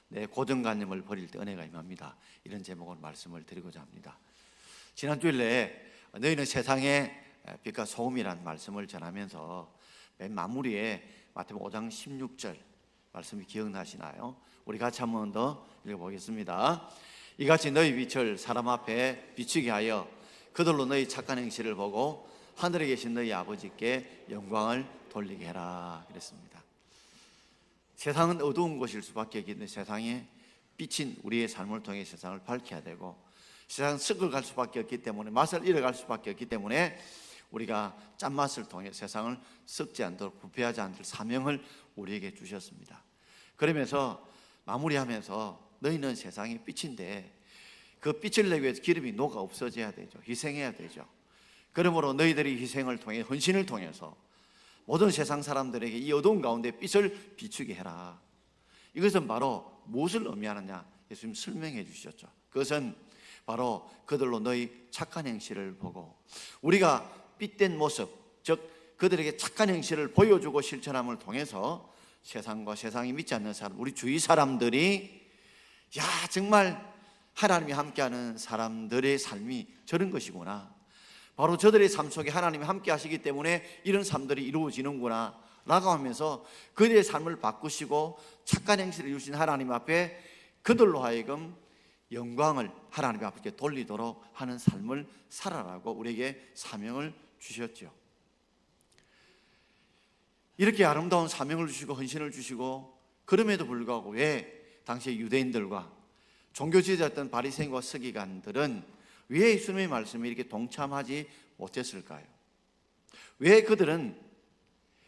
내 고정관념을 버릴 때 은혜가 임합니다. 이런 제목으로 말씀을 드리고자 합니다. 지난 주일 내에 너희는 세상의 빛과 소금이라는 말씀을 전하면서 맨 마무리에 마태복음 5장 16절 말씀이 기억나시나요? 우리 같이 한 번 더 읽어보겠습니다. 이같이 너희 빛을 사람 앞에 비추게 하여 그들로 너희 착한 행실을 보고 하늘에 계신 너희 아버지께 영광을 돌리게 해라 그랬습니다. 세상은 어두운 곳일 수밖에 없는데 세상에 빛인 우리의 삶을 통해 세상을 밝혀야 되고, 세상은 썩어갈 수밖에 없기 때문에, 맛을 잃어갈 수밖에 없기 때문에 우리가 짠맛을 통해 세상을 썩지 않도록 부패하지 않을 사명을 우리에게 주셨습니다. 그러면서 마무리하면서 너희는 세상의 빛인데 그 빛을 내기 위해서 기름이 녹아 없어져야 되죠. 희생해야 되죠. 그러므로 너희들이 희생을 통해, 헌신을 통해서 모든 세상 사람들에게 이 어두운 가운데 빛을 비추게 해라. 이것은 바로 무엇을 의미하느냐, 예수님 설명해 주셨죠. 그것은 바로 그들로 너희 착한 행실을 보고, 우리가 빛된 모습, 즉 그들에게 착한 행실을 보여주고 실천함을 통해서 세상과 세상이 믿지 않는 사람, 우리 주위 사람들이 야 정말 하나님이 함께하는 사람들의 삶이 저런 것이구나, 바로 저들의 삶 속에 하나님이 함께 하시기 때문에 이런 삶들이 이루어지는구나 라고 하면서 그들의 삶을 바꾸시고 착한 행실을 주신 하나님 앞에 그들로 하여금 영광을 하나님 앞에 돌리도록 하는 삶을 살아라고 우리에게 사명을 주셨죠. 이렇게 아름다운 사명을 주시고 헌신을 주시고, 그럼에도 불구하고 왜 당시 유대인들과 종교 지도자였던 바리새인과 서기관들은 왜 예수님의 말씀에 이렇게 동참하지 못했을까요? 왜 그들은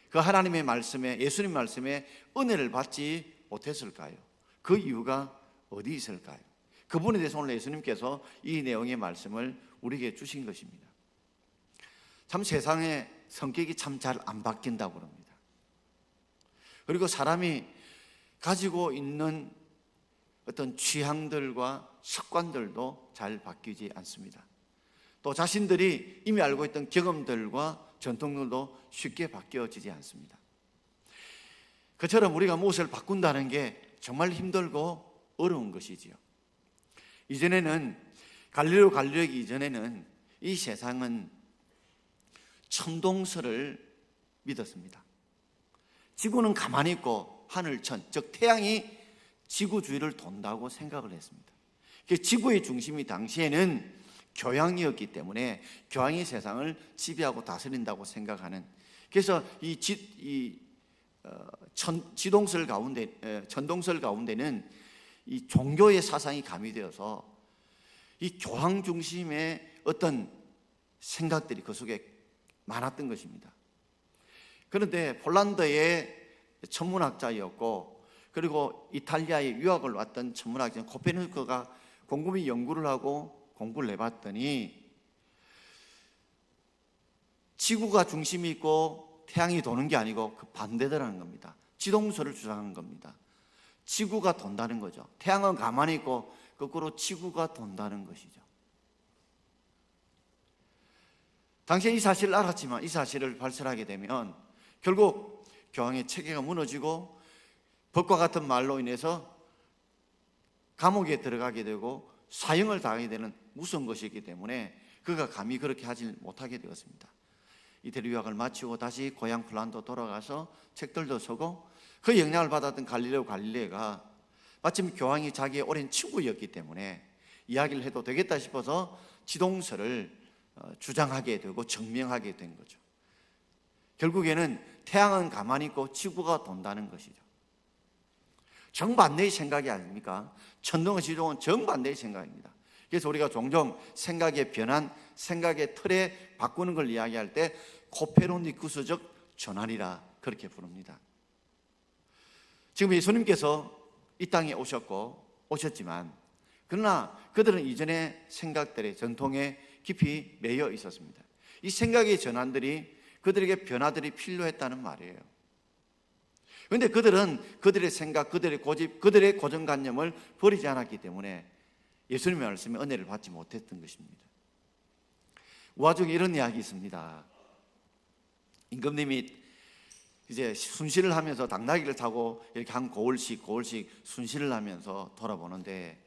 그 하나님의 말씀에, 예수님 말씀에 은혜를 받지 못했을까요? 그 이유가 어디 있을까요? 그분에 대해서 오늘 예수님께서 이 내용의 말씀을 우리에게 주신 것입니다. 참 세상의 성격이 참 잘 안 바뀐다고 합니다. 그리고 사람이 가지고 있는 어떤 취향들과 습관들도 잘 바뀌지 않습니다. 또 자신들이 이미 알고 있던 경험들과 전통들도 쉽게 바뀌어지지 않습니다. 그처럼 우리가 무엇을 바꾼다는 게 정말 힘들고 어려운 것이지요. 이전에는 갈릴리오 갈릴리오기 이전에는 이 세상은 천동설을 믿었습니다. 지구는 가만히 있고 하늘천, 즉 태양이 지구 주위를 돈다고 생각을 했습니다. 지구의 중심이 당시에는 교양이었기 때문에 교양이 세상을 지배하고 다스린다고 생각하는, 그래서 천동설 가운데는 이 종교의 사상이 가미되어서 이 교황 중심의 어떤 생각들이 그 속에 많았던 것입니다. 그런데 폴란드의 천문학자였고, 그리고 이탈리아에 유학을 왔던 천문학자 코페르니쿠스가 곰곰이 연구를 하고 공부를 해봤더니 지구가 중심이 있고 태양이 도는 게 아니고 그 반대더라는 겁니다. 지동설을 주장한 겁니다. 지구가 돈다는 거죠. 태양은 가만히 있고 거꾸로 지구가 돈다는 것이죠. 당시에 이 사실을 알았지만 이 사실을 발설하게 되면 결국 교황의 체계가 무너지고 법과 같은 말로 인해서 감옥에 들어가게 되고 사형을 당하게 되는 무서운 것이기 때문에 그가 감히 그렇게 하지 못하게 되었습니다. 이태리 유학을 마치고 다시 고향 폴란드 돌아가서 책들도 쓰고, 그 영향을 받았던 갈릴레오 갈릴레이가 마침 교황이 자기의 오랜 친구였기 때문에 이야기를 해도 되겠다 싶어서 지동설을 주장하게 되고 증명하게 된 거죠. 결국에는 태양은 가만히 있고 지구가 돈다는 것이죠. 정반대의 생각이 아닙니까? 천동과 지동은 정반대의 생각입니다. 그래서 우리가 종종 생각의 변환, 생각의 틀에 바꾸는 걸 이야기할 때 코페르니쿠스적 전환이라 그렇게 부릅니다. 지금 예수님께서 이 땅에 오셨지만 그러나 그들은 이전의 생각들의 전통에 깊이 매여 있었습니다. 이 생각의 전환들이 그들에게 변화들이 필요했다는 말이에요. 그런데 그들은 그들의 생각, 그들의 고집, 그들의 고정관념을 버리지 않았기 때문에 예수님의 말씀에 은혜를 받지 못했던 것입니다. 우화 중에 이런 이야기 있습니다. 임금님이 이제 순시를 하면서 당나귀를 타고 이렇게 한 고을씩 순시를 하면서 돌아보는데,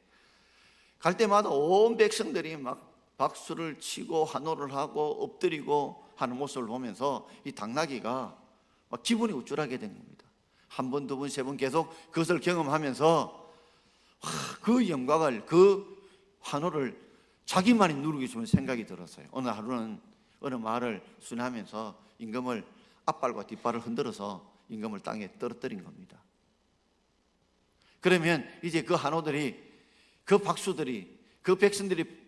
갈 때마다 온 백성들이 막 박수를 치고 환호를 하고 엎드리고 하는 모습을 보면서 이 당나귀가 막 기분이 우쭐하게 된 겁니다. 한 번, 두 번, 세 번 계속 그것을 경험하면서 그 영광을, 그 환호를 자기만이 누리고 싶은 생각이 들었어요. 어느 하루는 어느 마을을 순회하면서 임금을 앞발과 뒷발을 흔들어서 임금을 땅에 떨어뜨린 겁니다. 그러면 이제 그 환호들이, 그 박수들이, 그 백성들이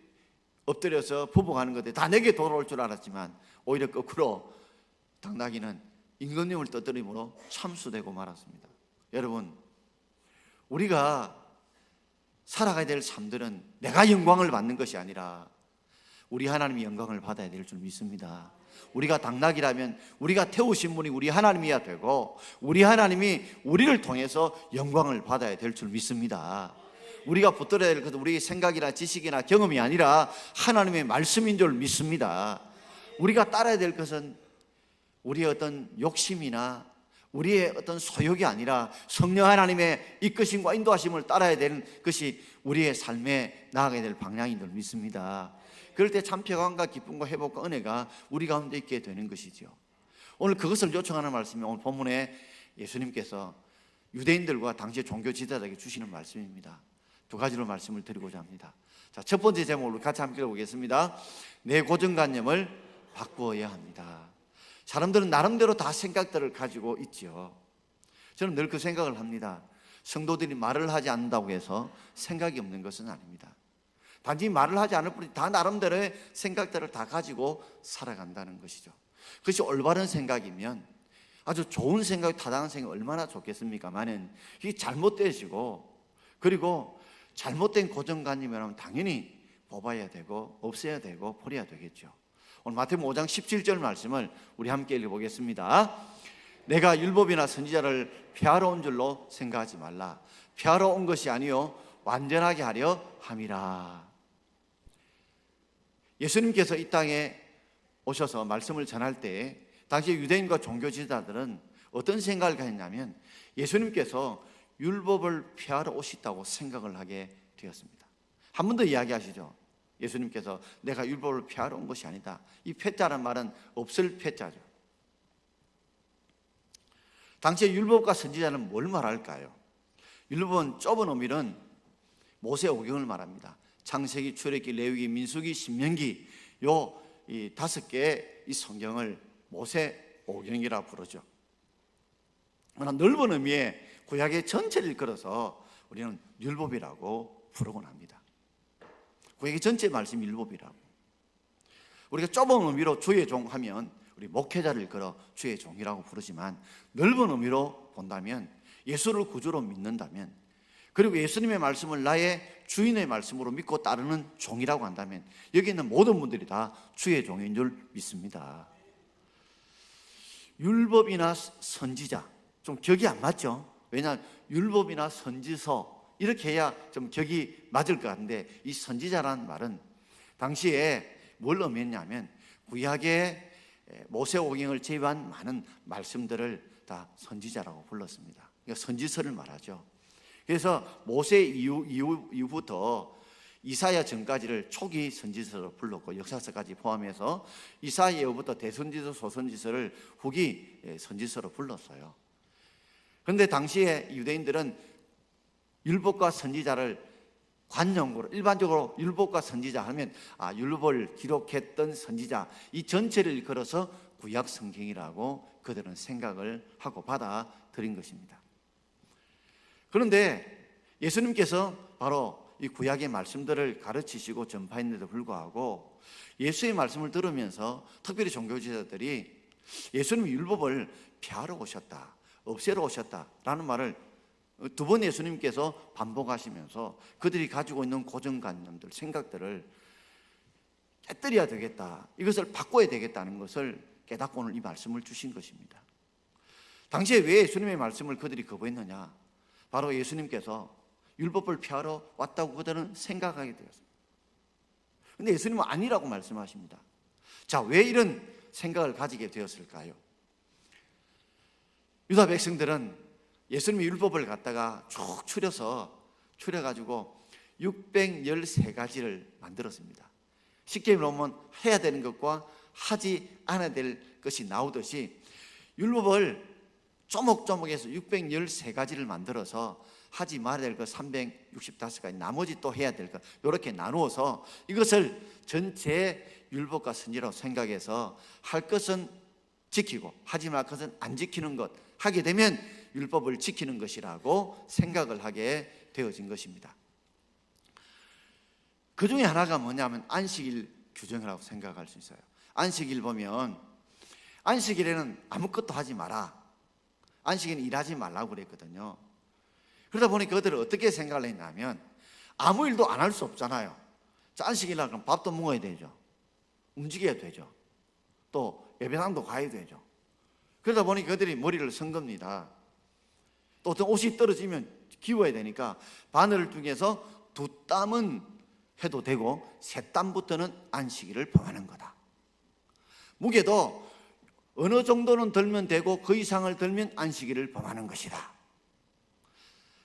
엎드려서 부복하는 것들이 다 내게 돌아올 줄 알았지만 오히려 거꾸로 당나귀는 임금님을 떠들림으로 참수되고 말았습니다. 여러분, 우리가 살아가야 될 삶들은 내가 영광을 받는 것이 아니라 우리 하나님이 영광을 받아야 될 줄 믿습니다. 우리가 당나귀라면 우리가 태우신 분이 우리 하나님이야 되고, 우리 하나님이 우리를 통해서 영광을 받아야 될 줄 믿습니다. 우리가 붙들어야 될 것은 우리의 생각이나 지식이나 경험이 아니라 하나님의 말씀인 줄 믿습니다. 우리가 따라야 될 것은 우리의 어떤 욕심이나 우리의 어떤 소욕이 아니라 성령 하나님의 이끄심과 인도하심을 따라야 되는 것이 우리의 삶에 나아가야 될 방향인 줄 믿습니다. 그럴 때 참 평안과 기쁨과 회복과 은혜가 우리 가운데 있게 되는 것이죠. 오늘 그것을 요청하는 말씀이 오늘 본문에 예수님께서 유대인들과 당시 종교 지도자에게 주시는 말씀입니다. 두 가지로 말씀을 드리고자 합니다. 자, 첫 번째 제목으로 같이 함께 읽어보겠습니다. 내 고정관념을 바꾸어야 합니다. 사람들은 나름대로 다 생각들을 가지고 있죠. 저는 늘 그 생각을 합니다. 성도들이 말을 하지 않는다고 해서 생각이 없는 것은 아닙니다. 단지 말을 하지 않을 뿐이 다 나름대로의 생각들을 다 가지고 살아간다는 것이죠. 그것이 올바른 생각이면, 아주 좋은 생각, 타당한 생각 얼마나 좋겠습니까만은 이게 잘못되시고, 그리고 잘못된 고정관념이라면 당연히 뽑아야 되고 없애야 되고 버려야 되겠죠. 오늘 마태복음 5장 17절 말씀을 우리 함께 읽어보겠습니다. 내가 율법이나 선지자를 폐하러 온 줄로 생각하지 말라. 폐하러 온 것이 아니요 완전하게 하려 함이라. 예수님께서 이 땅에 오셔서 말씀을 전할 때 당시 유대인과 종교 지도자들은 어떤 생각을 가졌냐면, 예수님께서 율법을 폐하러 오셨다고 생각을 하게 되었습니다. 한 번 더 이야기하시죠. 예수님께서 내가 율법을 폐하러 온 것이 아니다. 이 폐자란 말은 없을 폐자죠. 당시에 율법과 선지자는 뭘 말할까요? 율법은 좁은 의미는 모세 오경을 말합니다. 창세기, 출애굽기, 레위기, 민수기, 신명기, 이 5개의 이 성경을 모세 오경이라 부르죠. 그러나 넓은 의미의 구약의 전체를 이끌어서 우리는 율법이라고 부르곤 합니다. 구약의 전체 말씀이 율법이라고. 우리가 좁은 의미로 주의 종 하면 우리 목회자를 이끌어 주의 종이라고 부르지만, 넓은 의미로 본다면 예수를 구주로 믿는다면, 그리고 예수님의 말씀을 나의 주인의 말씀으로 믿고 따르는 종이라고 한다면 여기 있는 모든 분들이 다 주의 종인 줄 믿습니다. 율법이나 선지자, 좀 격이 안 맞죠? 왜냐하면 율법이나 선지서 이렇게 해야 좀 격이 맞을 것 같은데, 이 선지자라는 말은 당시에 뭘 의미했냐면 구약의 모세오경을 제외한 많은 말씀들을 다 선지자라고 불렀습니다. 그러니까 선지서를 말하죠. 그래서 모세 이후부터 이사야 전까지를 초기 선지서로 불렀고, 역사서까지 포함해서 이사야 이후부터 대선지서, 소선지서를 후기 선지서로 불렀어요. 그런데 당시에 유대인들은 율법과 선지자를 관용으로, 일반적으로 율법과 선지자 하면 율법을 기록했던 선지자, 이 전체를 일컬어서 구약 성경이라고 그들은 생각을 하고 받아들인 것입니다. 그런데 예수님께서 바로 이 구약의 말씀들을 가르치시고 전파했는데도 불구하고 예수의 말씀을 들으면서 특별히 종교지도자들이 예수님이 율법을 폐하러 오셨다, 없애러 오셨다라는 말을 두 번 예수님께서 반복하시면서 그들이 가지고 있는 고정관념들, 생각들을 깨뜨려야 되겠다, 이것을 바꿔야 되겠다는 것을 깨닫고 오늘 이 말씀을 주신 것입니다. 당시에 왜 예수님의 말씀을 그들이 거부했느냐? 바로 예수님께서 율법을 폐하러 왔다고 그들은 생각하게 되었습니다. 그런데 예수님은 아니라고 말씀하십니다. 자, 왜 이런 생각을 가지게 되었을까요? 유다 백성들은 예수님의 율법을 갖다가 쭉 추려가지고 613가지를 만들었습니다. 쉽게 말하면 해야 되는 것과 하지 않아야 될 것이 나오듯이 율법을 쪼목쪼목해서 613가지를 만들어서 하지 말아야 될 것 365가지, 나머지 또 해야 될 것 이렇게 나누어서 이것을 전체 율법과 선지라고 생각해서 할 것은 지키고 하지 말 것은 안 지키는 것, 하게 되면 율법을 지키는 것이라고 생각을 하게 되어진 것입니다. 그 중에 하나가 뭐냐면 안식일 규정이라고 생각할 수 있어요. 안식일 보면 안식일에는 아무것도 하지 마라, 안식일은 일하지 말라고 그랬거든요. 그러다 보니 그들은 어떻게 생각을 했냐면 아무 일도 안 할 수 없잖아요. 안식일날 그럼 밥도 먹어야 되죠, 움직여야 되죠, 또 예배당도 가야 되죠. 그러다 보니 그들이 머리를 쓴 겁니다. 또 어떤 옷이 떨어지면 기워야 되니까 바늘 중에서 2땀은 해도 되고 3땀부터는 안식일을 범하는 거다. 무게도 어느 정도는 들면 되고 그 이상을 들면 안식일을 범하는 것이다.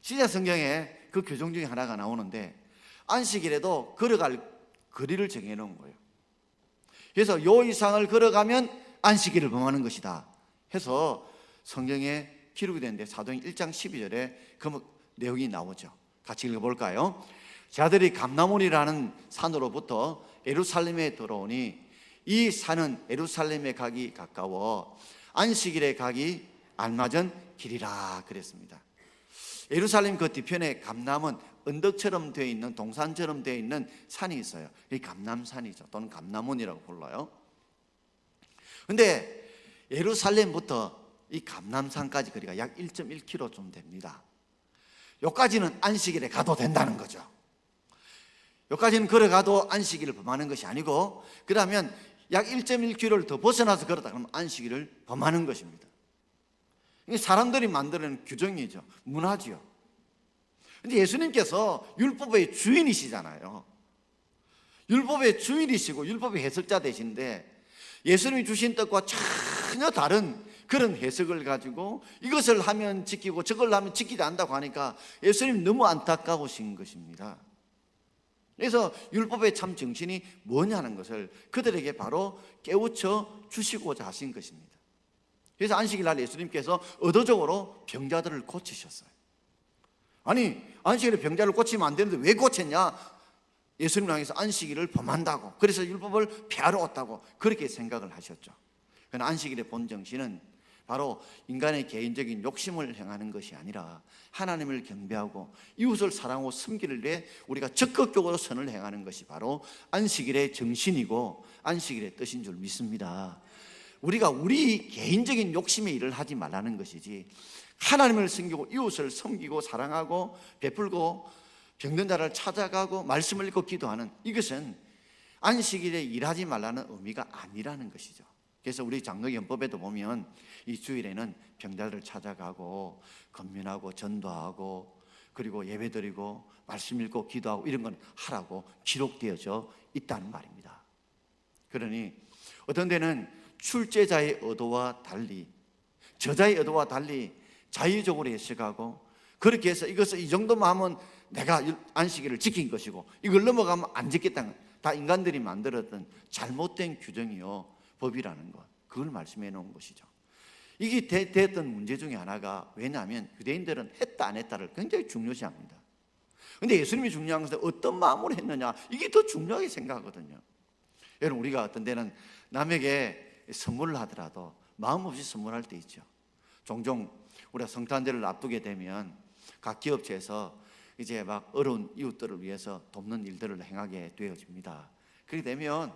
신약 성경에 그 규정 중에 하나가 나오는데 안식일에도 걸어갈 거리를 정해놓은 거예요. 그래서 요 이상을 걸어가면 안식일을 범하는 것이다 해서 성경에 기록이 되는데 사도행 1장 12절에 그 내용이 나오죠. 같이 읽어볼까요? 자들이 감나몬이라는 산으로부터 예루살렘에 들어오니 이 산은 예루살렘에 가기 가까워 안식일에 가기 알맞은 길이라 그랬습니다. 예루살렘 그 뒤편에 감남은 언덕처럼 되어 있는, 동산처럼 되어 있는 산이 있어요. 이 감남산이죠. 또는 감나몬이라고 불러요. 그런데 예루살렘부터 이 감남산까지 거리가 약 1.1km 좀 됩니다. 여기까지는 안식일에 가도 된다는 거죠. 여기까지는 걸어가도 안식일을 범하는 것이 아니고, 그러면 약 1.1km를 더 벗어나서 걸었다 그러면 안식일을 범하는 것입니다. 이게 사람들이 만드는 규정이죠. 문화지요. 근데 예수님께서 율법의 주인이시잖아요. 율법의 주인이시고 율법의 해석자 되신데 예수님이 주신 뜻과 전혀 다른 그런 해석을 가지고 이것을 하면 지키고 저걸 하면 지키지 않는다고 하니까 예수님이 너무 안타까우신 것입니다. 그래서 율법의 참 정신이 뭐냐는 것을 그들에게 바로 깨우쳐 주시고자 하신 것입니다. 그래서 안식일 날 예수님께서 의도적으로 병자들을 고치셨어요. 아니, 안식일에 병자를 고치면 안 되는데 왜 고쳤냐? 예수님을 향해서 안식일을 범한다고, 그래서 율법을 폐하러 왔다고 그렇게 생각을 하셨죠. 그러나 안식일의 본 정신은 바로 인간의 개인적인 욕심을 행하는 것이 아니라 하나님을 경배하고 이웃을 사랑하고 섬기를 위해 우리가 적극적으로 선을 행하는 것이 바로 안식일의 정신이고 안식일의 뜻인 줄 믿습니다. 우리가 우리 개인적인 욕심의 일을 하지 말라는 것이지, 하나님을 섬기고 이웃을 섬기고 사랑하고 베풀고 병든 자를 찾아가고 말씀을 읽고 기도하는 이것은 안식일에 일하지 말라는 의미가 아니라는 것이죠. 그래서 우리 장로연법에도 보면 이 주일에는 병자들을 찾아가고 건면하고 전도하고 그리고 예배드리고 말씀 읽고 기도하고 이런 건 하라고 기록되어져 있다는 말입니다. 그러니 어떤 데는 출제자의 의도와 달리, 저자의 의도와 달리 자의적으로 해석하고 그렇게 해서 이것을 이 정도만 하면 내가 안식일을 지킨 것이고 이걸 넘어가면 안 지켰다는 것, 다 인간들이 만들었던 잘못된 규정이요 법이라는 것, 그걸 말씀해 놓은 것이죠. 이게 됐던 문제 중에 하나가, 왜냐하면 유대인들은 했다 안 했다를 굉장히 중요시합니다. 그런데 예수님이 중요한 것은 어떤 마음으로 했느냐, 이게 더 중요하게 생각하거든요. 여러분, 우리가 어떤 데는 남에게 선물을 하더라도 마음 없이 선물할 때 있죠. 종종 우리가 성탄절을 앞두게 되면 각 기업체에서 이제 막 어려운 이웃들을 위해서 돕는 일들을 행하게 되어집니다. 그렇게 되면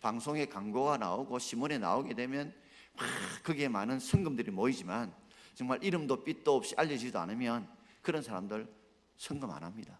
방송에 광고가 나오고 신문에 나오게 되면 막 거기에 많은 성금들이 모이지만 정말 이름도 빛도 없이 알려지지도 않으면 그런 사람들 성금 안 합니다.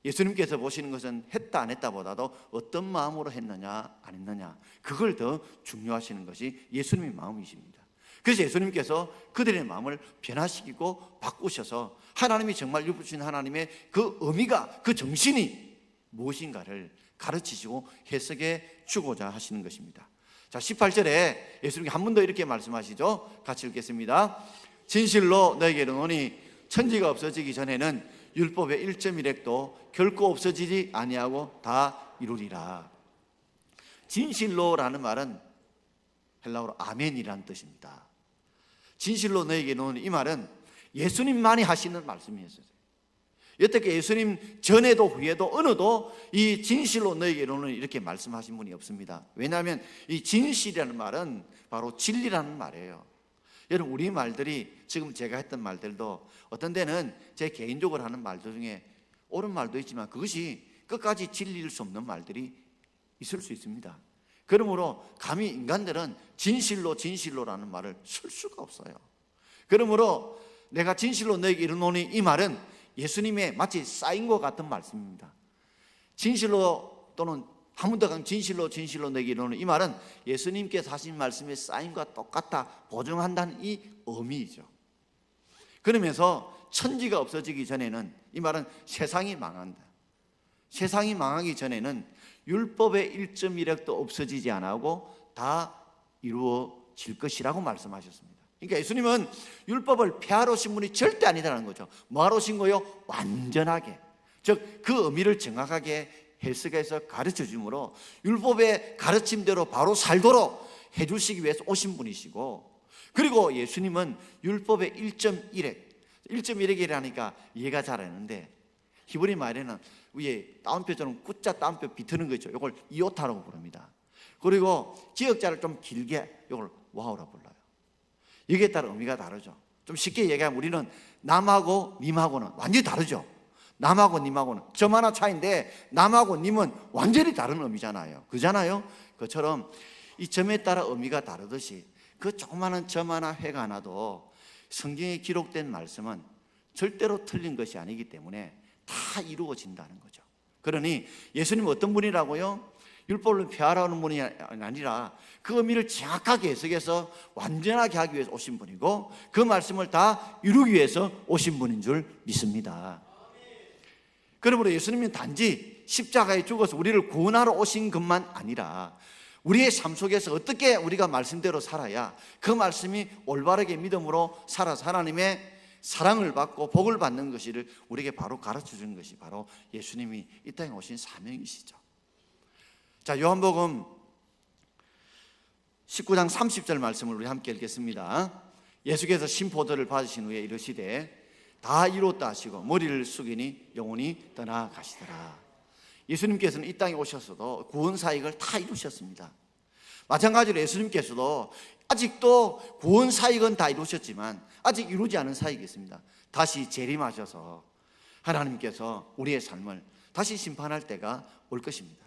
예수님께서 보시는 것은 했다 안 했다 보다도 어떤 마음으로 했느냐 안 했느냐, 그걸 더 중요하시는 것이 예수님의 마음이십니다. 그래서 예수님께서 그들의 마음을 변화시키고 바꾸셔서 하나님이 정말 율법 주신 하나님의 그 의미가, 그 정신이 무엇인가를 가르치시고 해석해 주고자 하시는 것입니다. 자, 18절에 예수님이 한 번 더 이렇게 말씀하시죠. 같이 읽겠습니다. 진실로 너에게 이르노니 천지가 없어지기 전에는 율법의 1.1획도 결코 없어지지 아니하고 다 이루리라. 진실로라는 말은 헬라어로 아멘이라는 뜻입니다. 진실로 너에게 이르노니, 이 말은 예수님만이 하시는 말씀이었어요. 여태까지 예수님 전에도 후에도 어느도 이 진실로 너에게 이르노니 이렇게 말씀하신 분이 없습니다. 왜냐하면 이 진실이라는 말은 바로 진리라는 말이에요. 여러분, 우리 말들이 지금 제가 했던 말들도 어떤 데는 제 개인적으로 하는 말들 중에 옳은 말도 있지만 그것이 끝까지 진리일 수 없는 말들이 있을 수 있습니다. 그러므로 감히 인간들은 진실로라는 말을 쓸 수가 없어요. 그러므로 내가 진실로 너에게 이르노니, 이 말은 예수님의 마치 쌓인 것 같은 말씀입니다. 진실로 또는 한 번 더 강 진실로 너에게 이르노니, 이 말은 예수님께서 하신 말씀의 쌓임과 똑같아 보증한다는 이 의미이죠. 그러면서 천지가 없어지기 전에는, 이 말은 세상이 망한다. 세상이 망하기 전에는 율법의 1.1획도 없어지지 않고 다 이루어질 것이라고 말씀하셨습니다. 그러니까 예수님은 율법을 폐하러 오신 분이 절대 아니다라는 거죠. 뭐하러 오신 거요? 완전하게, 즉 그 의미를 정확하게 해석해서 가르쳐 주므로 율법의 가르침대로 바로 살도록 해주시기 위해서 오신 분이시고, 그리고 예수님은 율법의 1.1획이라니까 이해가 잘 안 되는데, 히브리 말에는 위에 따옴표처럼 굿자 따옴표 비트는 거죠. 이걸 이오타라고 부릅니다. 그리고 기역자를 좀 길게 이걸 와우라 불러요. 여기에 따라 의미가 다르죠. 좀 쉽게 얘기하면 우리는 남하고 님하고는 완전히 다르죠. 남하고 님하고는 점 하나 차이인데 남하고 님은 완전히 다른 의미잖아요. 그잖아요. 그처럼 이 점에 따라 의미가 다르듯이 그 조그마한 점 하나 획 하나도 성경에 기록된 말씀은 절대로 틀린 것이 아니기 때문에 다 이루어진다는 거죠. 그러니 예수님은 어떤 분이라고요? 율법을 폐하라는 분이 아니라 그 의미를 정확하게 해석해서 완전하게 하기 위해서 오신 분이고, 그 말씀을 다 이루기 위해서 오신 분인 줄 믿습니다. 그러므로 예수님은 단지 십자가에 죽어서 우리를 구원하러 오신 것만 아니라 우리의 삶 속에서 어떻게 우리가 말씀대로 살아야 그 말씀이 올바르게 믿음으로 살아서 하나님의 사랑을 받고 복을 받는 것을 우리에게 바로 가르쳐 주는 것이 바로 예수님이 이 땅에 오신 사명이시죠. 자, 요한복음 19장 30절 말씀을 우리 함께 읽겠습니다. 예수께서 신포도를 받으신 후에 이르시되 다 이뤘다 하시고 머리를 숙이니 영혼이 떠나가시더라. 예수님께서는 이 땅에 오셔서도 구원 사역을 다 이루셨습니다. 마찬가지로 예수님께서도 아직도 구원 사역은 다 이루셨지만 아직 이루지 않은 사역이 있습니다. 다시 재림하셔서 하나님께서 우리의 삶을 다시 심판할 때가 올 것입니다.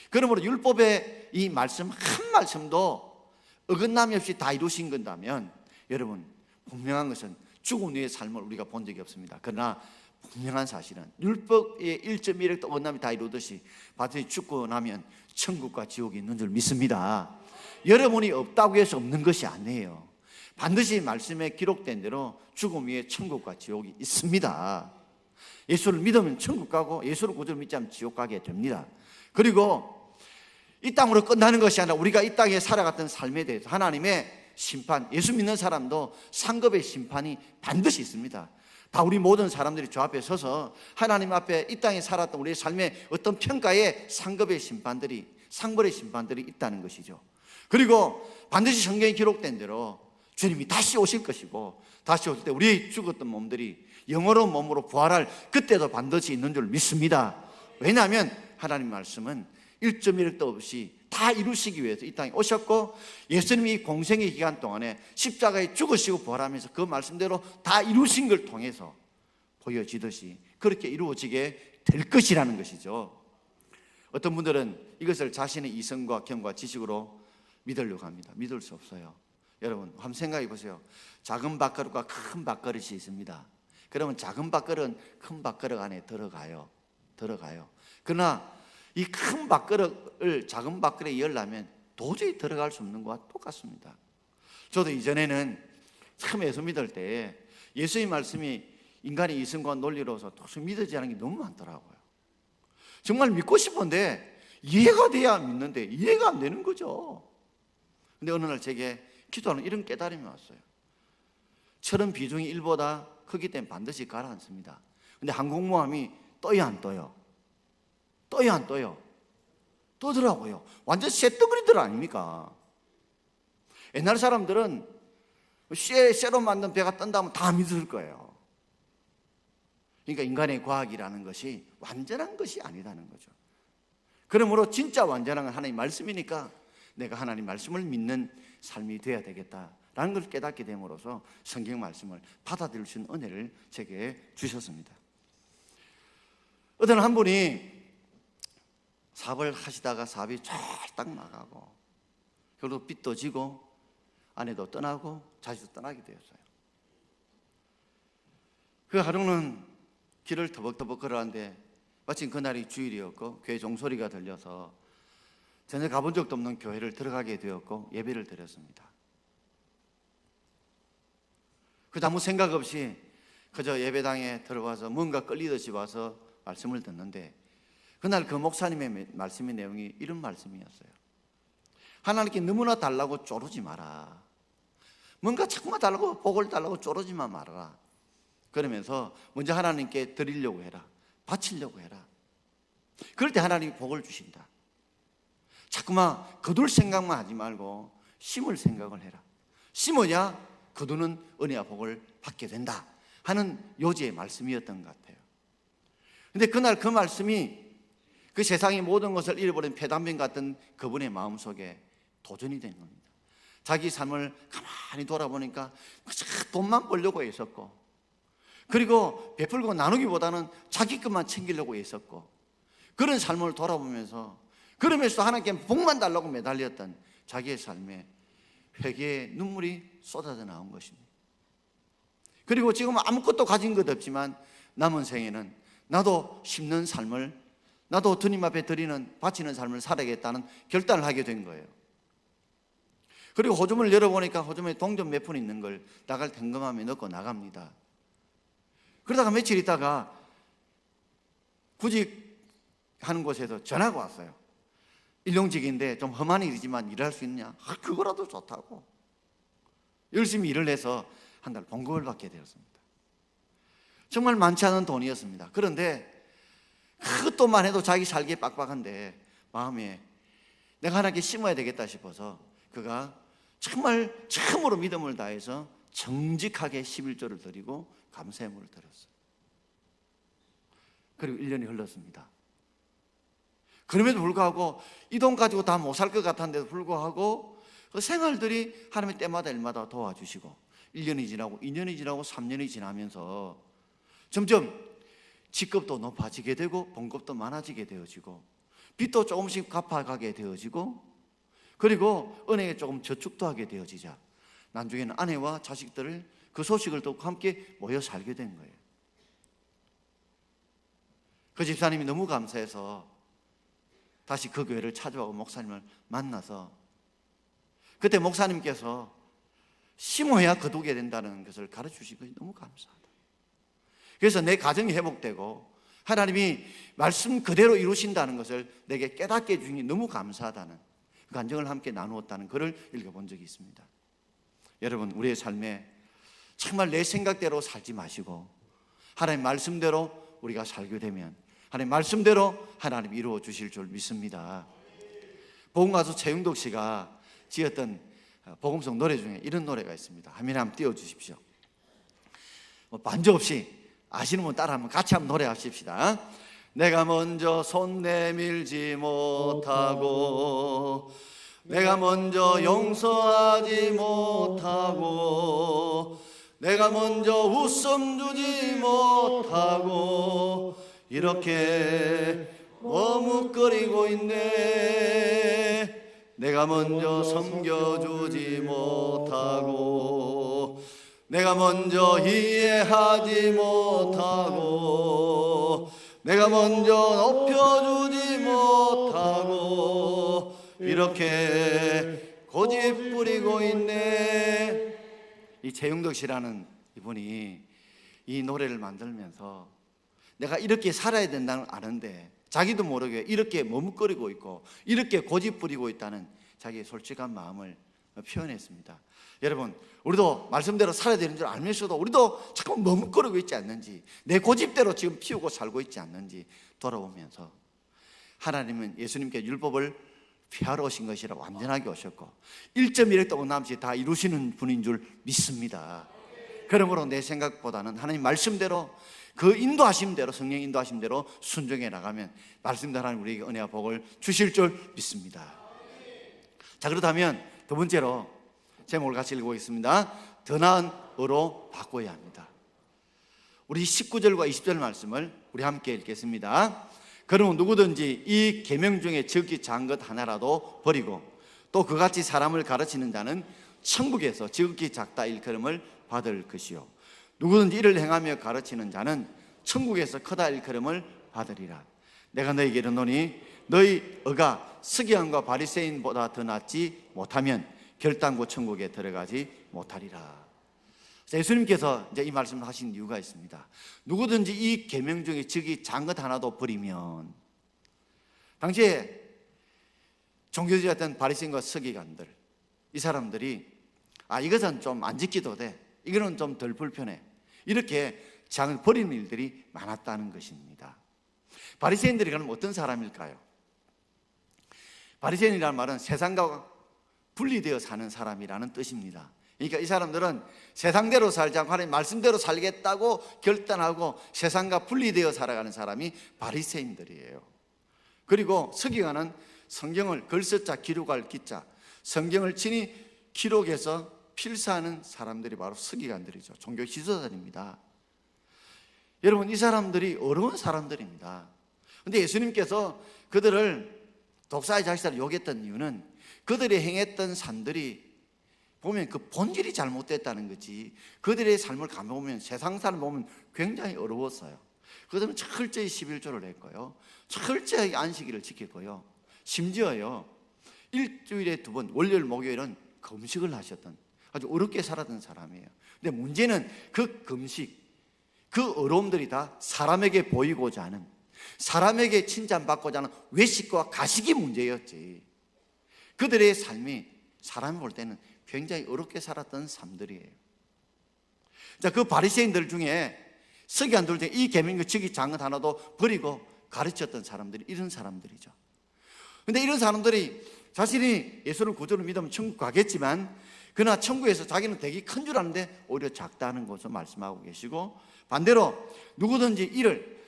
그러므로 율법의 이 말씀 한 말씀도 어긋남이 없이 다 이루신 건다면 여러분, 분명한 것은 죽은 후의 삶을 우리가 본 적이 없습니다. 그러나 분명한 사실은 율법의 1.1획도 어긋남이 다 이루듯이 반드시 죽고 나면 천국과 지옥이 있는 줄 믿습니다. 여러분이 없다고 해서 없는 것이 아니에요. 반드시 말씀에 기록된 대로 죽음 위에 천국과 지옥이 있습니다. 예수를 믿으면 천국 가고 예수를 구주로 믿지 않으면 지옥 가게 됩니다. 그리고 이 땅으로 끝나는 것이 아니라 우리가 이 땅에 살아갔던 삶에 대해서 하나님의 심판, 예수 믿는 사람도 상급의 심판이 반드시 있습니다. 다 우리 모든 사람들이 저 앞에 서서 하나님 앞에 이 땅에 살았던 우리의 삶의 어떤 평가의 상급의 심판들이, 상벌의 심판들이 있다는 것이죠. 그리고 반드시 성경에 기록된 대로 주님이 다시 오실 것이고, 다시 오실 때 우리 죽었던 몸들이 영원한 몸으로 부활할 그때도 반드시 있는 줄 믿습니다. 왜냐하면 하나님 말씀은 1.1획도 없이 다 이루시기 위해서 이 땅에 오셨고, 예수님이 공생의 기간 동안에 십자가에 죽으시고 부활하면서 그 말씀대로 다 이루신 걸 통해서 보여지듯이 그렇게 이루어지게 될 것이라는 것이죠. 어떤 분들은 이것을 자신의 이성과 경과 지식으로 믿으려고 합니다. 믿을 수 없어요. 여러분, 한번 생각해 보세요. 작은 밥그릇과 큰 밥그릇이 있습니다. 그러면 작은 밥그릇은 큰 밥그릇 안에 들어가요. 그러나 이 큰 밥그릇을 작은 밥그릇에 열려면 도저히 들어갈 수 없는 것과 똑같습니다. 저도 이전에는 참 예수 믿을 때 예수의 말씀이 인간의 이성과 논리로서 도저히 믿어지지 않은 게 너무 많더라고요. 정말 믿고 싶은데 이해가 돼야 믿는데 이해가 안 되는 거죠. 근데 어느 날 제게 기도하는 이런 깨달음이 왔어요. 철은 비중이 1보다 크기 때문에 반드시 가라앉습니다. 근데 항공모함이 떠요 안 떠요? 떠요 안 떠요? 떠더라고요. 완전 쇠덩어리들 아닙니까? 옛날 사람들은 쇠로 만든 배가 뜬다면 다 믿을 거예요. 그러니까 인간의 과학이라는 것이 완전한 것이 아니다는 거죠. 그러므로 진짜 완전한 건 하나님 말씀이니까 내가 하나님 말씀을 믿는 삶이 되어야 되겠다라는 걸 깨닫게 됨으로써 성경 말씀을 받아들일 수 있는 은혜를 제게 주셨습니다. 어떤 한 분이 사업을 하시다가 사업이 쫄딱 나가고 결국 빚도 지고 아내도 떠나고 자식도 떠나게 되었어요. 그 하루는 길을 터벅터벅 걸어가는데 마침 그날이 주일이었고 교회 종소리가 들려서 전혀 가본 적도 없는 교회를 들어가게 되었고 예배를 드렸습니다. 그저 아무 생각 없이 그저 예배당에 들어와서 뭔가 끌리듯이 와서 말씀을 듣는데 그날 그 목사님의 말씀의 내용이 이런 말씀이었어요. 하나님께 너무나 달라고 쪼르지 마라. 뭔가 자꾸만 달라고 복을 달라고 쪼르지만 말아라. 그러면서 먼저 하나님께 드리려고 해라. 바치려고 해라. 그럴 때 하나님이 복을 주신다. 자꾸만 거둘 생각만 하지 말고 심을 생각을 해라. 심어야 거두는 은혜와 복을 받게 된다 하는 요지의 말씀이었던 것 같아요. 근데 그날 그 말씀이 그 세상의 모든 것을 잃어버린 폐단병 같은 그분의 마음속에 도전이 된 겁니다. 자기 삶을 가만히 돌아보니까 그저 돈만 벌려고 애썼고, 그리고 베풀고 나누기보다는 자기 것만 챙기려고 애썼고, 그런 삶을 돌아보면서 그러면서 하나님께 복만 달라고 매달렸던 자기의 삶에 회개의 눈물이 쏟아져 나온 것입니다. 그리고 지금 아무것도 가진 것 없지만 남은 생에는 나도 심는 삶을, 나도 주님 앞에 드리는 바치는 삶을 살아야겠다는 결단을 하게 된 거예요. 그리고 호주머니를 열어보니까 호주머니에 동전 몇 푼 있는 걸 나갈 탱금함에 넣고 나갑니다. 그러다가 며칠 있다가 구직하는 곳에서 전화가 왔어요. 일용직인데 좀 험한 일이지만 일할 수 있냐? 그거라도 좋다고. 열심히 일을 해서 한 달 봉급을 받게 되었습니다. 정말 많지 않은 돈이었습니다. 그런데 그것도만 해도 자기 살기에 빡빡한데 마음에 내가 하나님께 심어야 되겠다 싶어서 그가 정말 처음으로 믿음을 다해서 정직하게 11조를 드리고 감사의 물을 드렸어요. 그리고 1년이 흘렀습니다. 그럼에도 불구하고 이 돈 가지고 다 못 살 것 같았는데도 불구하고 그 생활들이 하나님의 때마다 일마다 도와주시고 1년이 지나고 2년이 지나고 3년이 지나면서 점점 직급도 높아지게 되고 봉급도 많아지게 되어지고 빚도 조금씩 갚아가게 되어지고 그리고 은행에 조금 저축도 하게 되어지자 나중에는 아내와 자식들을 그 소식을 듣고 함께 모여 살게 된 거예요. 그 집사님이 너무 감사해서 다시 그 교회를 찾아오고 목사님을 만나서 그때 목사님께서 심어야 거두게 된다는 것을 가르치신 것이 너무 감사하다. 그래서 내 가정이 회복되고 하나님이 말씀 그대로 이루신다는 것을 내게 깨닫게 해주시니 너무 감사하다는 그 감정을 함께 나누었다는 글을 읽어본 적이 있습니다. 여러분, 우리의 삶에 정말 내 생각대로 살지 마시고 하나님 말씀대로 우리가 살게 되면 하나님 말씀대로 하나님 이루어 주실 줄 믿습니다. 복음가수 최윤덕 씨가 지었던 복음성 노래 중에 이런 노래가 있습니다. 화면에 한번 띄워주십시오. 반주 없이 아시는 분 따라 한번 같이 한번 노래하십시다. 내가 먼저 손 내밀지 못하고 내가 먼저 용서하지 못하고 내가 먼저 웃음 주지 못하고 이렇게 머뭇거리고 있네. 내가 먼저 섬겨주지 못하고 내가 먼저 이해하지 못하고 내가 먼저 높여주지 못하고 이렇게 고집 부리고 있네. 이 최영덕 씨라는 이분이 이 노래를 만들면서 내가 이렇게 살아야 된다는 걸 아는데 자기도 모르게 이렇게 머뭇거리고 있고 이렇게 고집 부리고 있다는 자기의 솔직한 마음을 표현했습니다. 여러분, 우리도 말씀대로 살아야 되는 줄 알면서도 우리도 자꾸 머뭇거리고 있지 않는지, 내 고집대로 지금 피우고 살고 있지 않는지 돌아보면서 하나님은 예수님께 율법을 폐하러 오신 것이라 완전하게 오셨고 1.1획도 원함없이 다 이루시는 분인 줄 믿습니다. 그러므로 내 생각보다는 하나님 말씀대로, 그 인도하심대로, 성령 인도하심대로 순종해 나가면 말씀대로 하나님 우리에게 은혜와 복을 주실 줄 믿습니다. 자, 그렇다면 두 번째로 제목을 같이 읽어보겠습니다. 더 나은 의로 바꿔야 합니다. 우리 19절과 20절 말씀을 우리 함께 읽겠습니다. 그러면 누구든지 이 계명 중에 지극히 작은 것 하나라도 버리고 또 그같이 사람을 가르치는 자는 천국에서 지극히 작다 일컬음을 받을 것이요 누구든지 이를 행하며 가르치는 자는 천국에서 크다 일컬음을 받으리라. 내가 너희에게 이르노니 너희 의가 서기관과 바리새인보다 더 낫지 못하면 결단코 천국에 들어가지 못하리라. 예수님께서 이제 이 말씀을 하신 이유가 있습니다. 누구든지 이 계명 중에 지극히 작은 것 하나도 버리면, 당시에 종교주의였던 바리새인과 서기관들, 이 사람들이 이것은 좀 안 지켜도 돼, 이거는 좀 덜 불편해, 이렇게 작은 버리는 일들이 많았다는 것입니다. 바리새인들이 그럼 어떤 사람일까요? 바리새인이라는 말은 세상과 분리되어 사는 사람이라는 뜻입니다. 그러니까 이 사람들은 세상대로 살지 않고 하나님 말씀대로 살겠다고 결단하고 세상과 분리되어 살아가는 사람이 바리새인들이에요. 그리고 서기관은 성경을 글서자 기록할 기자, 성경을 친히 기록해서 필사하는 사람들이 바로 서기관들이죠. 종교 지도자들입니다. 여러분, 이 사람들이 어려운 사람들입니다. 그런데 예수님께서 그들을 독사의 자식들을 욕했던 이유는 그들이 행했던 산들이 보면 그 본질이 잘못됐다는 거지, 그들의 삶을 가보면 세상 삶을 보면 굉장히 어려웠어요. 그들은 철저히 11조를 했고요, 철저히 안식일을 지켰고요, 심지어요 일주일에 2번 월요일 목요일은 금식을 하셨던 아주 어렵게 살았던 사람이에요. 근데 문제는 그 금식, 그 어려움들이 다 사람에게 보이고자 하는, 사람에게 칭찬받고자 하는 외식과 가식이 문제였지, 그들의 삶이 사람이 볼 때는 굉장히 어렵게 살았던 삶들이에요. 자, 그 바리새인들 중에, 서기관들 중에 이 계명의 지극히 작은 것 하나도 버리고 가르쳤던 사람들이 이런 사람들이죠. 그런데 이런 사람들이 자신이 예수를 구주로 믿으면 천국 가겠지만, 그러나 천국에서 자기는 되게 큰 줄 아는데 오히려 작다는 것을 말씀하고 계시고, 반대로 누구든지 이를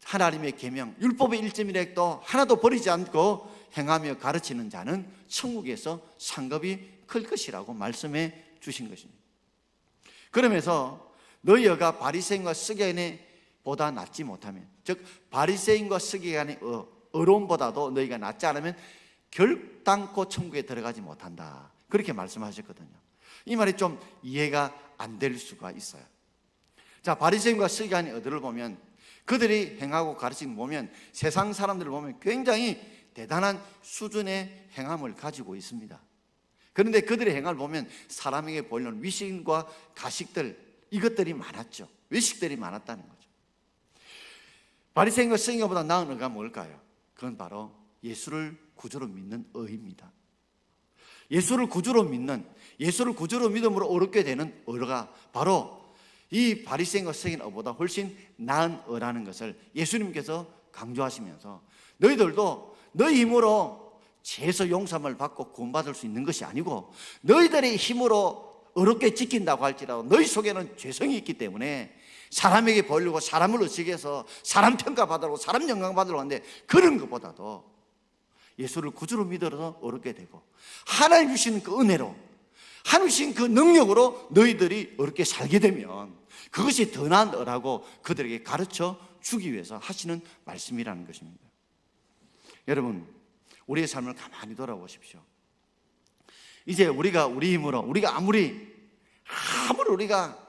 하나님의 계명, 율법의 1.1획도 하나도 버리지 않고 행하며 가르치는 자는 천국에서 상급이 클 것이라고 말씀해 주신 것입니다. 그러면서 너희 의가 바리새인과 서기관보다 낫지 못하면, 즉 바리새인과 서기관의 어려움보다도 너희가 낫지 않으면 결단코 천국에 들어가지 못한다, 그렇게 말씀하셨거든요. 이 말이 좀 이해가 안 될 수가 있어요. 자, 바리새인과 서기관의 의들을 보면, 그들이 행하고 가르치는 거 보면 세상 사람들을 보면 굉장히 대단한 수준의 행함을 가지고 있습니다. 그런데 그들의 행함을 보면 사람에게 보이는 위신과 가식들, 이것들이 많았죠. 외식들이 많았다는 거죠. 바리새인과 서기관보다 나은 의가 뭘까요? 그건 바로 예수를 구주로 믿는 의입니다. 예수를 구주로 믿는, 예수를 구주로 믿음으로 어렵게 되는 의가 바로 이 바리새인과 서기관 의보다 훨씬 나은 의라는 것을 예수님께서 강조하시면서, 너희들도 너희 힘으로 죄에서 용서함을 받고 구원받을 수 있는 것이 아니고, 너희들의 힘으로 어렵게 지킨다고 할지라도 너희 속에는 죄성이 있기 때문에 사람에게 보이려고 사람을 의식해서 해서 사람 평가받으려고 사람 영광받으려고 하는데, 그런 것보다도 예수를 구주로 믿어서 어렵게 되고 하나님 주시는 그 은혜로, 하나님 주신 그 능력으로 너희들이 어렵게 살게 되면 그것이 더 나은 의라고 그들에게 가르쳐 주기 위해서 하시는 말씀이라는 것입니다. 여러분, 우리의 삶을 가만히 돌아보십시오. 이제 우리가 우리 힘으로, 우리가 아무리 우리가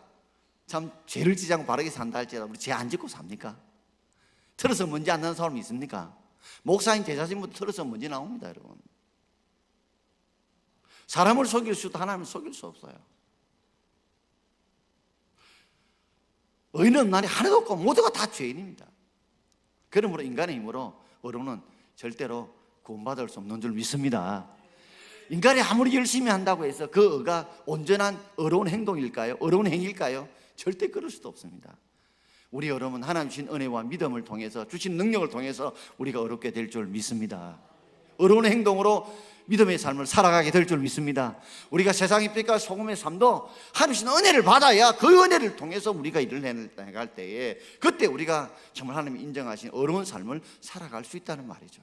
참 죄를 지지 않고 바르게 산다 할지라도 우리 죄 안 짓고 삽니까? 틀어서 먼지 안 나는 사람이 있습니까? 목사님 제자신부터 틀어서 먼지 나옵니다, 여러분. 사람을 속일 수도 하나님을 속일 수 없어요. 의인은 날이 하나도 없고 모두가 다 죄인입니다. 그러므로 인간의 힘으로 어려움은 절대로 구원받을 수 없는 줄 믿습니다. 인간이 아무리 열심히 한다고 해서 그 의가 온전한 의로운 행동일까요? 의로운 행위일까요? 절대 그럴 수도 없습니다. 우리 여러분, 하나님 주신 은혜와 믿음을 통해서, 주신 능력을 통해서 우리가 의롭게 될 줄 믿습니다. 의로운 행동으로 믿음의 삶을 살아가게 될 줄 믿습니다. 우리가 세상의 빛과 소금의 삶도 하나님 주신 은혜를 받아야 그 은혜를 통해서 우리가 일을 해나갈 때에 그때 우리가 정말 하나님이 인정하신 의로운 삶을 살아갈 수 있다는 말이죠.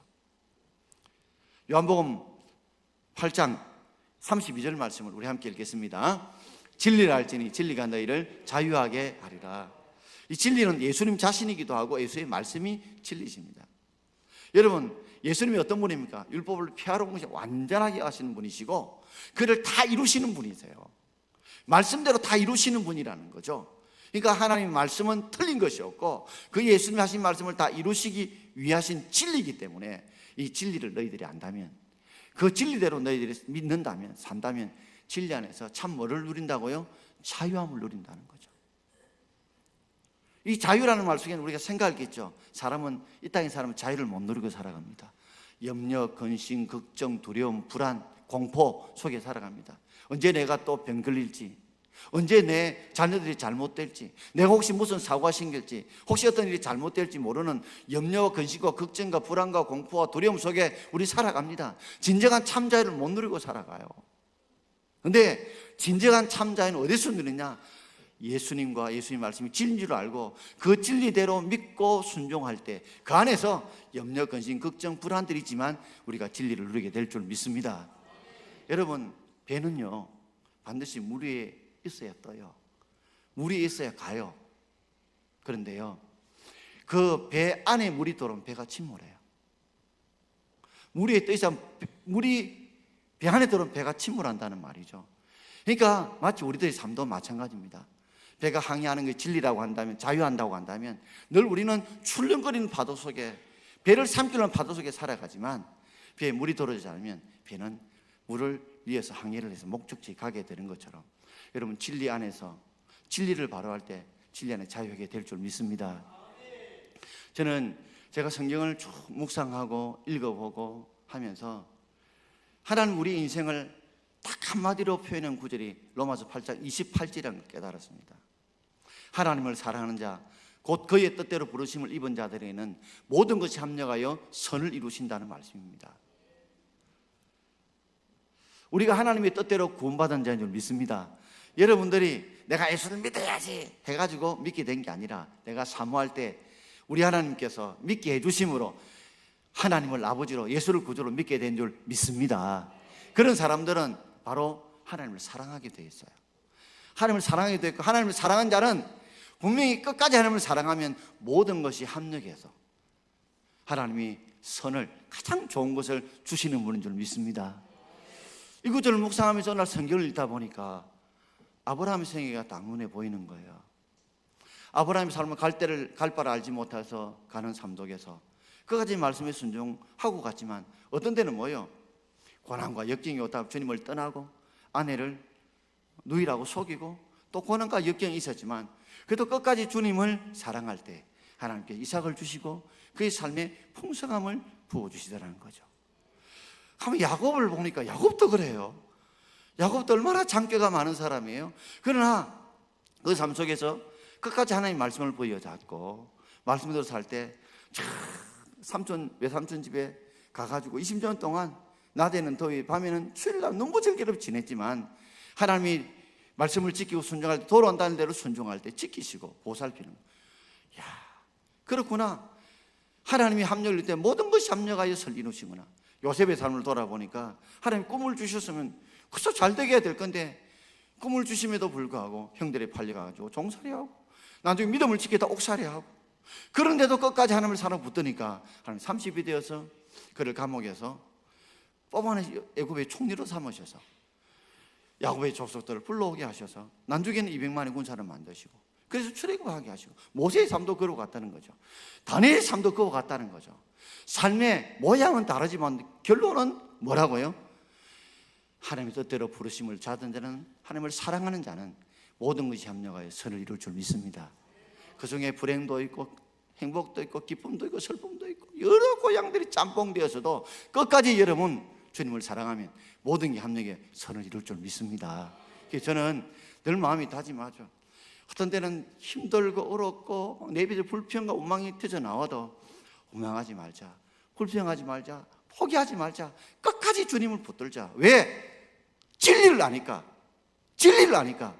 요한복음 8장 32절 말씀을 우리 함께 읽겠습니다. 진리를 알지니 진리가 너희를 자유하게 하리라. 이 진리는 예수님 자신이기도 하고 예수의 말씀이 진리십니다. 여러분, 예수님이 어떤 분입니까? 율법을 폐하러 온 것이 완전하게 하시는 분이시고 그를 다 이루시는 분이세요. 말씀대로 다 이루시는 분이라는 거죠. 그러니까 하나님의 말씀은 틀린 것이 없고 그 예수님이 하신 말씀을 다 이루시기 위하신 진리이기 때문에 이 진리를 너희들이 안다면, 그 진리대로 너희들이 믿는다면, 산다면 진리 안에서 참 뭐를 누린다고요? 자유함을 누린다는 거죠. 이 자유라는 말 속에는 우리가 생각하겠죠. 사람은, 이 땅의 사람은 자유를 못 누리고 살아갑니다. 염려, 근심, 걱정, 두려움, 불안, 공포 속에 살아갑니다. 언제 내가 또 병 걸릴지, 언제 내 자녀들이 잘못될지, 내가 혹시 무슨 사고가 생길지, 혹시 어떤 일이 잘못될지 모르는 염려와 근심과 걱정과 불안과 공포와 두려움 속에 우리 살아갑니다. 진정한 참 자유를 못 누리고 살아가요. 그런데 진정한 참 자유는 어디서 누리냐? 예수님과 예수님 말씀이 진리인 줄 알고 그 진리대로 믿고 순종할 때 그 안에서 염려, 근심, 걱정, 불안들이 있지만 우리가 진리를 누리게 될 줄 믿습니다. 여러분, 배는요 반드시 물 위에 있어야 떠요. 물 위에 있어야 가요. 그런데요, 그 배 안에 물이 들어오면 배가 침몰해요. 물 위에 떠 있으면 물이 배 안에 들어오면 배가 침몰한다는 말이죠. 그러니까 마치 우리들의 삶도 마찬가지입니다. 배가 항해하는 게 진리라고 한다면, 자유한다고 한다면 늘 우리는 출렁거리는 파도 속에, 배를 삼키는 파도 속에 살아가지만 배에 물이 들어오지 않으면 배는 물을 위해서 항해를 해서 목적지에 가게 되는 것처럼 여러분, 진리 안에서 진리를 바로할 때 진리 안에 자유하게 될 줄 믿습니다. 저는 제가 성경을 쭉 묵상하고 읽어보고 하면서 하나님 우리 인생을 딱 한마디로 표현한 구절이 로마서 8장 28절이라는 걸 깨달았습니다. 하나님을 사랑하는 자, 곧 그의 뜻대로 부르심을 입은 자들에게는 모든 것이 합력하여 선을 이루신다는 말씀입니다. 우리가 하나님의 뜻대로 구원받은 자인 줄 믿습니다. 여러분들이 내가 예수를 믿어야지 해가지고 믿게 된 게 아니라 내가 사모할 때 우리 하나님께서 믿게 해주심으로 하나님을 아버지로, 예수를 구주로 믿게 된 줄 믿습니다. 그런 사람들은 바로 하나님을 사랑하게 되어 있어요. 하나님을 사랑하게 되어 있고, 하나님을 사랑한 자는 분명히 끝까지 하나님을 사랑하면 모든 것이 합력해서 하나님이 선을, 가장 좋은 것을 주시는 분인 줄 믿습니다. 이 구절을 묵상하면서 오늘 성경을 읽다 보니까 아브라함의 생애가 딱 눈에 보이는 거예요. 아브라함의 삶은 갈 바를 알지 못해서 가는 삶 속에서 그까지 말씀에 순종하고 갔지만 어떤 때는 뭐예요? 고난과 역경이 오다 주님을 떠나고 아내를 누이라고 속이고 또 고난과 역경이 있었지만 그래도 끝까지 주님을 사랑할 때 하나님께 이삭을 주시고 그의 삶에 풍성함을 부어주시더라는 거죠. 한번 야곱을 보니까 야곱도 그래요. 야곱도 얼마나 장교가 많은 사람이에요. 그러나 그 삶 속에서 끝까지 하나님 말씀을 부여잡고 말씀대로 살 때 외삼촌 집에 가가지고 20년 동안 낮에는 더위, 밤에는 추위를 눈부절기로 지냈지만 하나님이 말씀을 지키고 순종할 때, 돌아온다는 대로 순종할 때 지키시고 보살피는 거예요. 야, 그렇구나. 하나님이 합력일 때 모든 것이 합력하여 설 이루시구나. 요셉의 삶을 돌아보니까 하나님 꿈을 주셨으면 그저 잘 되게 해야 될 건데 꿈을 주심에도 불구하고 형들이 팔려가지고 종살이하고 나중에 믿음을 지키다 옥살이하고 그런데도 끝까지 하나님을 사랑 붙드니까 하나님 30이 되어서 그를 감옥에서 뽑아내 애굽의 총리로 삼으셔서 야곱의 족속들을 불러오게 하셔서 나중에는 200만의 군사를 만드시고 그래서 출애굽하게 하시고 모세의 삶도 그러고 갔다는 거죠. 다니엘의 삶도 그러고 갔다는 거죠. 삶의 모양은 다르지만 결론은 뭐라고요? 하나님의 뜻대로 부르심을 받은 자는, 하나님을 사랑하는 자는 모든 것이 합력하여 선을 이룰 줄 믿습니다. 그 중에 불행도 있고 행복도 있고 기쁨도 있고 슬픔도 있고 여러 고향들이 짬뽕 되어서도 끝까지 여러분 주님을 사랑하면 모든 게 합력에 선을 이룰 줄 믿습니다. 그래서 저는 늘 마음이 다짐하죠. 어떤 때는 힘들고 어렵고 내비들 불평과 원망이 터져 나와도 원망하지 말자, 불평하지 말자, 포기하지 말자, 끝까지 주님을 붙들자. 왜? 진리를 아니까. 진리를 아니까.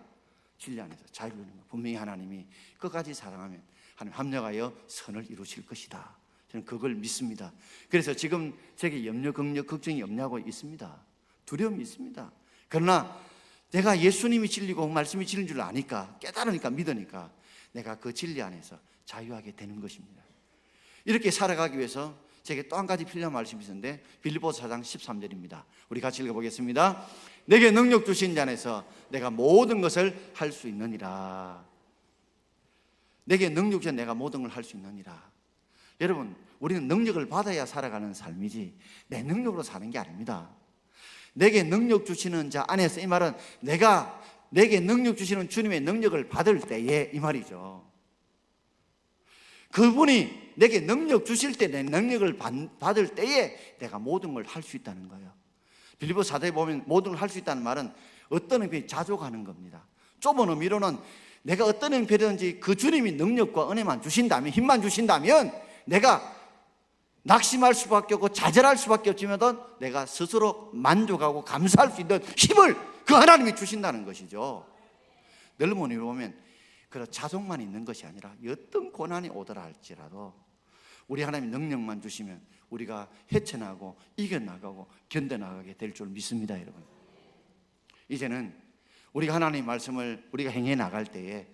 진리 안에서 자유를 누리는 거. 분명히 하나님이 끝까지 사랑하면 하나님 합력하여 선을 이루실 것이다. 저는 그걸 믿습니다. 그래서 지금 제게 염려, 걱정, 걱정이 없냐고 있습니다. 두려움이 있습니다. 그러나 내가 예수님이 진리고 말씀이 진리인 줄 아니까, 깨달으니까, 믿으니까 내가 그 진리 안에서 자유하게 되는 것입니다. 이렇게 살아가기 위해서 제게 또 한 가지 필요한 말씀이 있는데 빌립보서 4장 13절입니다. 우리 같이 읽어보겠습니다. 내게 능력 주신 자 안에서 내가 모든 것을 할 수 있느니라. 내게 능력 주신 내가 모든 걸 할 수 있느니라. 여러분, 우리는 능력을 받아야 살아가는 삶이지 내 능력으로 사는 게 아닙니다. 내게 능력 주시는 자 안에서, 이 말은 내게 능력 주시는 주님의 능력을 받을 때에 이 말이죠. 그분이 내게 능력 주실 때, 내 능력을 받을 때에 내가 모든 걸 할 수 있다는 거예요. 빌립보서 4장에 보면 모든 걸 할 수 있다는 말은 어떤 의미에 자족하는 겁니다. 좁은 의미로는 내가 어떤 형편이든지 그 주님이 능력과 은혜만 주신다면, 힘만 주신다면 내가 낙심할 수밖에 없고 좌절할 수밖에 없지만 내가 스스로 만족하고 감사할 수 있는 힘을 그 하나님이 주신다는 것이죠. 넓은 의미로 보면 그런 자족만 있는 것이 아니라 어떤 고난이 오더라 할지라도 우리 하나님이 능력만 주시면 우리가 헤쳐나가고 이겨나가고 견뎌나가게 될 줄 믿습니다. 여러분, 이제는 우리가 하나님의 말씀을 우리가 행해 나갈 때에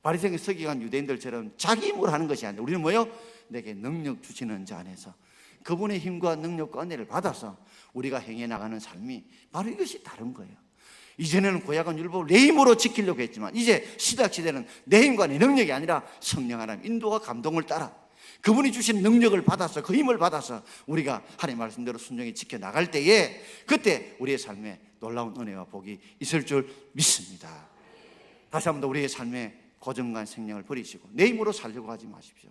바리새인 서기관 유대인들처럼 자기 힘으로 하는 것이 아니라 우리는 뭐요? 내게 능력 주시는 자 안에서 그분의 힘과 능력과 은혜를 받아서 우리가 행해 나가는 삶이 바로 이것이 다른 거예요. 이전에는 구약은 율법을 내 힘으로 지키려고 했지만 이제 신약시대는 내 힘과 내 능력이 아니라 성령 하나님 인도와 감동을 따라 그분이 주신 능력을 받아서, 그 힘을 받아서 우리가 하나님의 말씀대로 순종히 지켜나갈 때에 그때 우리의 삶에 놀라운 은혜와 복이 있을 줄 믿습니다. 다시 한번 더 우리의 삶에 고정관 생명을 버리시고 내 힘으로 살려고 하지 마십시오.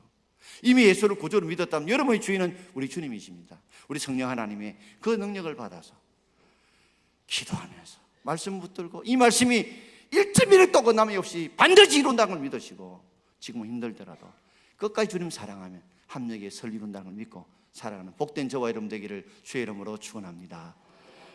이미 예수를 구주로 믿었다면 여러분의 주인은 우리 주님이십니다. 우리 성령 하나님의 그 능력을 받아서 기도하면서 말씀 붙들고 이 말씀이 1.1도 끝남이 없이 반드시 이룬다는 걸 믿으시고 지금은 힘들더라도 끝까지 주님 사랑하면 합력의 설 이룬다는 걸 믿고 살아가는 복된 저와 여러분 되기를 주의 이름으로 축원합니다.